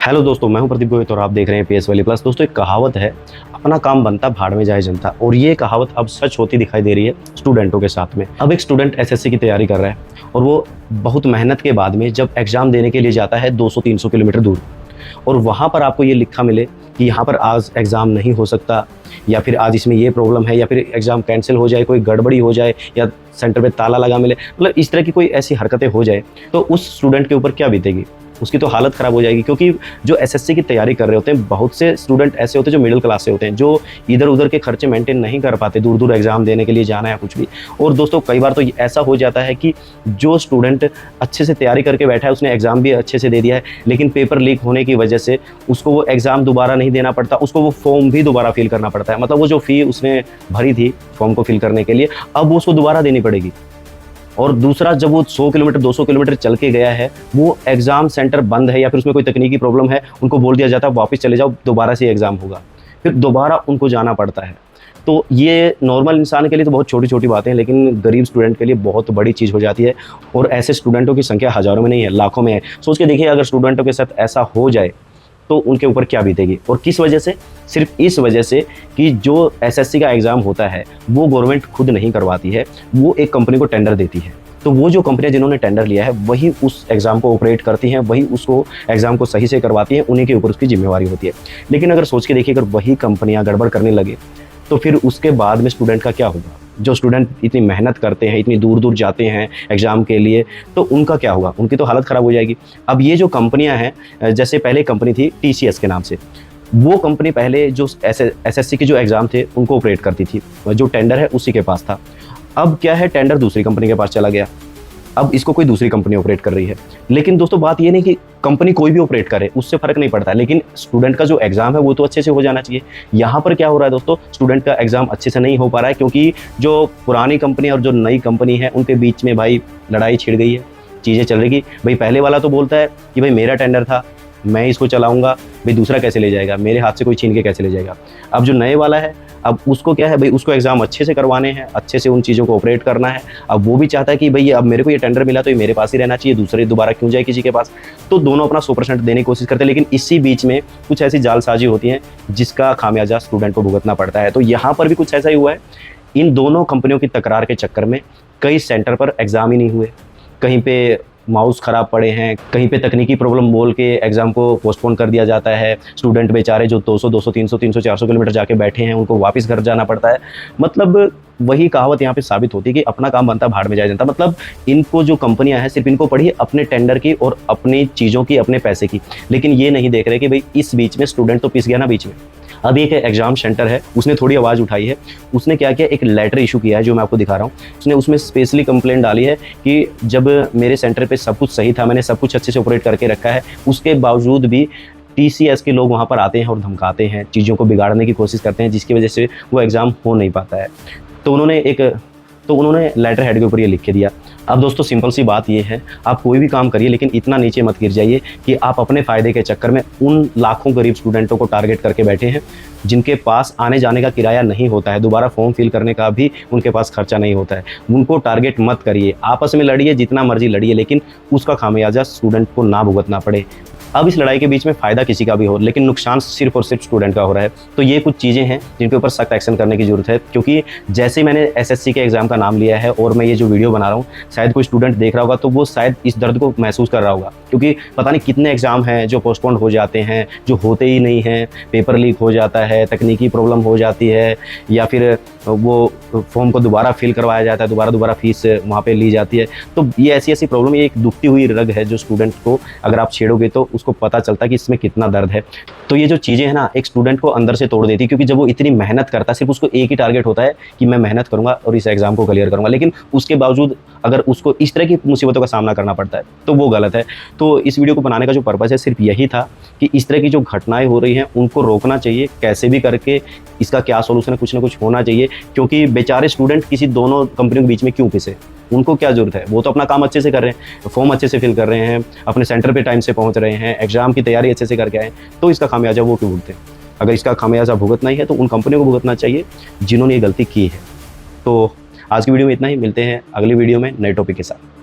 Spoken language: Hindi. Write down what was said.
हेलो दोस्तों, मैं हूं प्रदीप गोहित और आप देख रहे हैं पीएस वैली प्लस। दोस्तों, एक कहावत है, अपना काम बनता भाड़ में जाए जनता। और ये कहावत अब सच होती दिखाई दे रही है स्टूडेंटों के साथ में। अब एक स्टूडेंट एसएससी की तैयारी कर रहा है और वो बहुत मेहनत के बाद में जब एग्जाम देने के लिए जाता है 200-300 किलोमीटर दूर, और वहाँ पर आपको ये लिखा मिले कि यहाँ पर आज एग्ज़ाम नहीं हो सकता, या फिर आज इसमें ये प्रॉब्लम है, या फिर एग्ज़ाम कैंसिल हो जाए, कोई गड़बड़ी हो जाए, या सेंटर पे ताला लगा मिले, मतलब इस तरह की कोई ऐसी हरकतें हो जाए, तो उस स्टूडेंट के ऊपर क्या बीतेगी? उसकी तो हालत ख़राब हो जाएगी। क्योंकि जो एसएससी की तैयारी कर रहे होते हैं, बहुत से स्टूडेंट ऐसे होते हैं जो मिडिल क्लास से होते हैं, जो इधर उधर के खर्चे मेंटेन नहीं कर पाते, दूर दूर एग्जाम देने के लिए जाना है कुछ भी। और दोस्तों, कई बार तो ऐसा हो जाता है कि जो स्टूडेंट अच्छे से तैयारी करके बैठा है, उसने एग्ज़ाम भी अच्छे से दे दिया है, लेकिन पेपर लीक होने की वजह से उसको वो एग्ज़ाम दोबारा नहीं देना पड़ता, उसको वो फॉर्म भी दोबारा फिल करना पड़ता है। मतलब वो जो फ़ी उसने भरी थी फॉर्म को फिल करने के लिए, अब वो उसको दोबारा देनी पड़ेगी। और दूसरा, जब वो 100 किलोमीटर 200 किलोमीटर चल के गया है, वो एग्ज़ाम सेंटर बंद है या फिर उसमें कोई तकनीकी प्रॉब्लम है, उनको बोल दिया जाता है वापस चले जाओ, दोबारा से एग्ज़ाम होगा, फिर दोबारा उनको जाना पड़ता है। तो ये नॉर्मल इंसान के लिए तो बहुत छोटी छोटी बातें हैं, लेकिन गरीब स्टूडेंट के लिए बहुत बड़ी चीज़ हो जाती है। और ऐसे स्टूडेंटों की संख्या हज़ारों में नहीं है, लाखों में है। सोच के देखिए, अगर स्टूडेंटों के साथ ऐसा हो जाए तो उनके ऊपर क्या बीतेगी। और किस वजह से? सिर्फ इस वजह से कि जो एसएससी का एग्ज़ाम होता है वो गवर्नमेंट खुद नहीं करवाती है, वो एक कंपनी को टेंडर देती है। तो वो जो कंपनियां जिन्होंने टेंडर लिया है वही उस एग्ज़ाम को ऑपरेट करती हैं, वही उसको एग्ज़ाम को सही से करवाती हैं, उन्हीं के ऊपर उसकी जिम्मेवारी होती है। लेकिन अगर सोच के देखिए, अगर वही कंपनियां गड़बड़ करने लगे तो फिर उसके बाद में स्टूडेंट का क्या होगा? जो स्टूडेंट इतनी मेहनत करते हैं, इतनी दूर दूर जाते हैं एग्ज़ाम के लिए, तो उनका क्या होगा? उनकी तो हालत ख़राब हो जाएगी। अब ये जो कंपनियां हैं, जैसे पहले कंपनी थी टीसीएस के नाम से, वो कंपनी पहले जो एसएससी के जो एग्ज़ाम थे उनको ऑपरेट करती थी, जो टेंडर है उसी के पास था। अब क्या है, टेंडर दूसरी कंपनी के पास चला गया, अब इसको कोई दूसरी कंपनी ऑपरेट कर रही है। लेकिन दोस्तों, बात ये नहीं कि कंपनी कोई भी ऑपरेट करे, उससे फ़र्क नहीं पड़ता, लेकिन स्टूडेंट का जो एग्ज़ाम है वो तो अच्छे से हो जाना चाहिए। यहाँ पर क्या हो रहा है दोस्तों, स्टूडेंट का एग्ज़ाम अच्छे से नहीं हो पा रहा है, क्योंकि जो पुरानी कंपनी और जो नई कंपनी है उनके बीच में भाई लड़ाई छिड़ गई है, चीज़ें चल रही। भाई पहले वाला तो बोलता है कि भाई मेरा टेंडर था, मैं इसको चलाऊँगा, भाई दूसरा कैसे ले जाएगा, मेरे हाथ से कोई छीन के कैसे ले जाएगा। अब जो नए वाला है, अब उसको क्या है भाई, उसको एग्ज़ाम अच्छे से करवाने हैं, अच्छे से उन चीज़ों को ऑपरेट करना है। अब वो भी चाहता है कि भाई अब मेरे को ये टेंडर मिला तो ये मेरे पास ही रहना चाहिए, दूसरे दोबारा क्यों जाए किसी के पास। तो दोनों अपना 100% देने की कोशिश करते हैं, लेकिन इसी बीच में कुछ ऐसी जालसाजी होती हैं जिसका खामियाजा स्टूडेंट को भुगतना पड़ता है। तो यहाँ पर भी कुछ ऐसा ही हुआ है। इन दोनों कंपनियों की तकरार के चक्कर में कई सेंटर पर एग्ज़ाम ही नहीं हुए, कहीं पे माउस ख़राब पड़े हैं, कहीं पे तकनीकी प्रॉब्लम बोल के एग्ज़ाम को पोस्टपोन कर दिया जाता है। स्टूडेंट बेचारे जो 200, 300, 400 किलोमीटर जाके बैठे हैं, उनको वापस घर जाना पड़ता है। मतलब वही कहावत यहाँ पे साबित होती है कि अपना काम बनता भाड़ में जाए जनता। मतलब इनको जो कंपनियां हैं, सिर्फ इनको पड़ी है अपने टेंडर की और अपनी चीज़ों की, अपने पैसे की, लेकिन ये नहीं देख रहे कि भाई इस बीच में स्टूडेंट तो पिस गया ना बीच में। अब एक एग्ज़ाम सेंटर है, उसने थोड़ी आवाज़ उठाई है, उसने क्या किया, एक लेटर इशू किया है जो मैं आपको दिखा रहा हूँ। उसने उसमें स्पेशली कंप्लेंट डाली है कि जब मेरे सेंटर पे सब कुछ सही था, मैंने सब कुछ अच्छे से ऑपरेट करके रखा है, उसके बावजूद भी टीसीएस के लोग वहाँ पर आते हैं और धमकाते हैं, चीज़ों को बिगाड़ने की कोशिश करते हैं, जिसकी वजह से वो एग्ज़ाम हो नहीं पाता है। तो उन्होंने लेटर हेड के ऊपर ये लिख के दिया। अब दोस्तों, सिंपल सी बात ये है, आप कोई भी काम करिए, लेकिन इतना नीचे मत गिर जाइए कि आप अपने फ़ायदे के चक्कर में उन लाखों गरीब स्टूडेंटों को टारगेट करके बैठे हैं जिनके पास आने जाने का किराया नहीं होता है, दोबारा फॉर्म फिल करने का भी उनके पास खर्चा नहीं होता है। उनको टारगेट मत करिए, आपस में लड़िए, जितना मर्जी लड़िए, लेकिन उसका खामियाजा स्टूडेंट को ना भुगतना पड़े। अब इस लड़ाई के बीच में फ़ायदा किसी का भी हो, लेकिन नुकसान सिर्फ और सिर्फ स्टूडेंट का हो रहा है। तो ये कुछ चीज़ें हैं जिनके ऊपर सख्त एक्शन करने की ज़रूरत है। क्योंकि जैसे मैंने एसएससी के एग्ज़ाम का नाम लिया है और मैं ये जो वीडियो बना रहा हूँ, शायद कोई स्टूडेंट देख रहा होगा तो वो शायद इस दर्द को महसूस कर रहा होगा। क्योंकि पता नहीं कितने एग्ज़ाम हैं जो पोस्टपोन हो जाते हैं, जो होते ही नहीं हैं, पेपर लीक हो जाता है, तकनीकी प्रॉब्लम हो जाती है, या फिर वो फॉर्म को दोबारा फिल करवाया जाता है, दोबारा फीस वहाँ पे ली जाती है। तो ये ऐसी प्रॉब्लम, ये एक दुखती हुई रग है जो स्टूडेंट को अगर आप छेड़ोगे तो उसको पता चलता है कि इसमें कितना दर्द है। तो ये जो चीज़ें हैं ना, एक स्टूडेंट को अंदर से तोड़ देती है। क्योंकि जब वो इतनी मेहनत करता है, सिर्फ उसको एक ही टारगेट होता है कि मैं मेहनत करूँगा और इस एग्ज़ाम को क्लियर करूँगा, लेकिन उसके बावजूद अगर उसको इस तरह की मुसीबतों का सामना करना पड़ता है तो वो गलत है। तो इस वीडियो को बनाने का जो पर्पज़ है सिर्फ यही था कि इस तरह की जो घटनाएं हो रही हैं उनको रोकना चाहिए, कैसे भी करके इसका क्या सोल्यूशन है, कुछ ना कुछ होना चाहिए। क्योंकि बेचारे स्टूडेंट किसी दोनों कंपनियों के बीच में क्यों पिसे, उनको क्या ज़रूरत है? वो तो अपना काम अच्छे से कर रहे हैं, फॉर्म अच्छे से फिल कर रहे हैं, अपने सेंटर पे टाइम से पहुंच रहे हैं, एग्ज़ाम की तैयारी अच्छे से करके आए, तो इसका खामियाजा वो क्यों भुगते हैं? अगर इसका खामियाजा भुगतना ही है तो उन कंपनियों को भुगतना चाहिए जिन्होंने ये गलती की है। तो आज की वीडियो में इतना ही, मिलते हैं अगली वीडियो में नए टॉपिक के साथ।